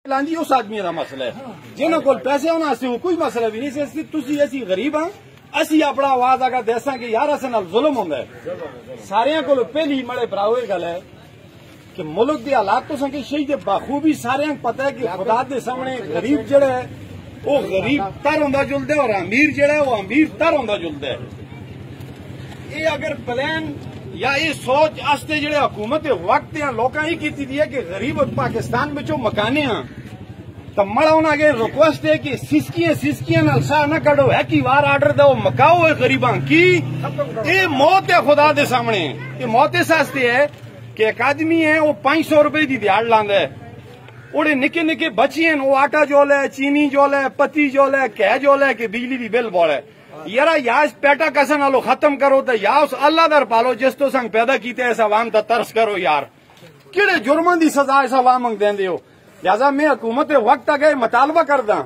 لاندی اس آدمی کا مسئلہ ہے جنہوں کو پیسے ہونا سے کوئی مسئلہ بھی نہیں تسی ایسی غریب ہاں اسی اپنا آواز آگا دساں کہ یار اسے نال ظلم ہوندا ہے سارے کو پہلی مڑے براوے گل ہے کہ ملک کے حالات تو سنگے شہید بخوبی سارے پتہ ہے کہ خدا دے سامنے غریب جڑا ہے وہ غریب تر ہوندا جلدا ہے اور امیر جڑا ہے وہ امیر تر ہوندا جلدا ہے یہ اگر پلان یا یہ سوچ آستے جڑے حکومت وقت یا لوکاں ہی کیتی دی ہے کہ غریب پاکستان میں جو مکانے ہیں تو مڑا انہاں کے ریکویسٹ ہے کہ سسکیاں نال سا نہ کڈو ہے کی وار آرڈر دو مکاؤ غریباں کی یہ موت ہے خدا دے سامنے یہ موت اس واسطے ہے کہ ایک آدمی ہے وہ 500 روپے دی دیہڑ لاندا ہے اوڑے نکے نکے بچے ہیں وہ آٹا جول ہے چینی جول ہے پتی جول ہے کہہ جول ہے کہ بجلی دی بل بول ہے یارا یا اس پیٹا کسن والو ختم کرو تو یا اس اللہ در پالو جس تو سنگ پیدا کیتے اس عوام تا ترس کرو یار کیڑے جرمان دی سزا اس عوام منگ دین دیو لہذا میں حکومت وقت آگئے مطالبہ کرداں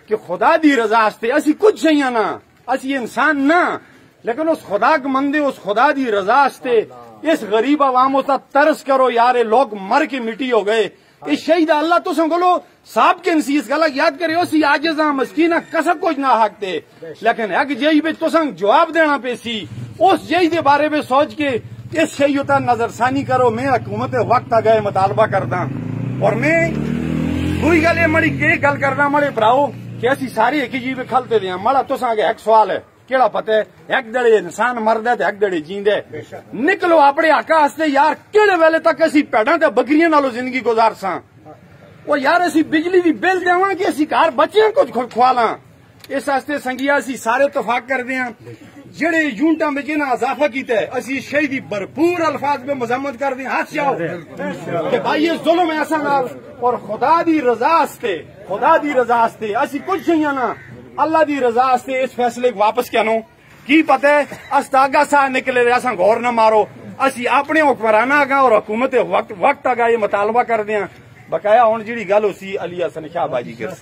کہ خدا دی رضا استے اسی کچھ چاہیے نا اسی انسان نہ لیکن اس خدا کے مندے اس خدا دی رضا استے اس غریب عوام تا ترس کرو یار لوگ مر کے مٹی ہو گئے اس شہید اللہ تو سنگلو صاحب کے نصیحت گلا یاد کرے اسی عاجزاں مسکینہ کسب کچھ نہ حق دے لیکن ایک جئی پہ تو سنگ جواب دینا پہ سی اس جئی دے بارے میں سوچ کے اس شہید تا نظر ثانی کرو میں حکومت وقت آگئے مطالبہ کرداں اور میں کوئی گل مڑی کہ گل کرنا مڑے براؤ کہ اسی ساری ایک جی پہ کھلتے دیا مڑا تو سنگے ایک سوال ہے کیڑا پتہ ہے ایک دڑے انسان مرد ہے ایک دڑے جیند ہے نکلو اپنے آقا ہستے یار کیڑے ویلے تک اسی پیڑاں تے بکریاں نالو زندگی گزار ساں وہ یار اسی بجلی دی بل دیواں کہ اسی گھر بچیاں کچھ کھوالاں اس واسطے سنگیا اسی سارے اتفاق کر دیاں جڑے یونٹاں میں جنہاں اضافہ کیتا ہے اسی شہیدی بھرپور الفاظ میں مذمت کر دیں ہاتھ جاؤ کہ بھائی یہ ظلم ہے ایسا نال اور خدا دی رضا استے اسی کچھ نہیں نا اللہ دی رضا استے اس فیصلے کو واپس کینو کی پتہ ہے استاگا سا نکلے ایسا غور نہ مارو اسی اپنے حکمرانہ آگا اور حکومت وقت آگا یہ مطالبہ کر دیاں بقایا ہوں جیڑی گل اسی علی حسن شاہ باجی کر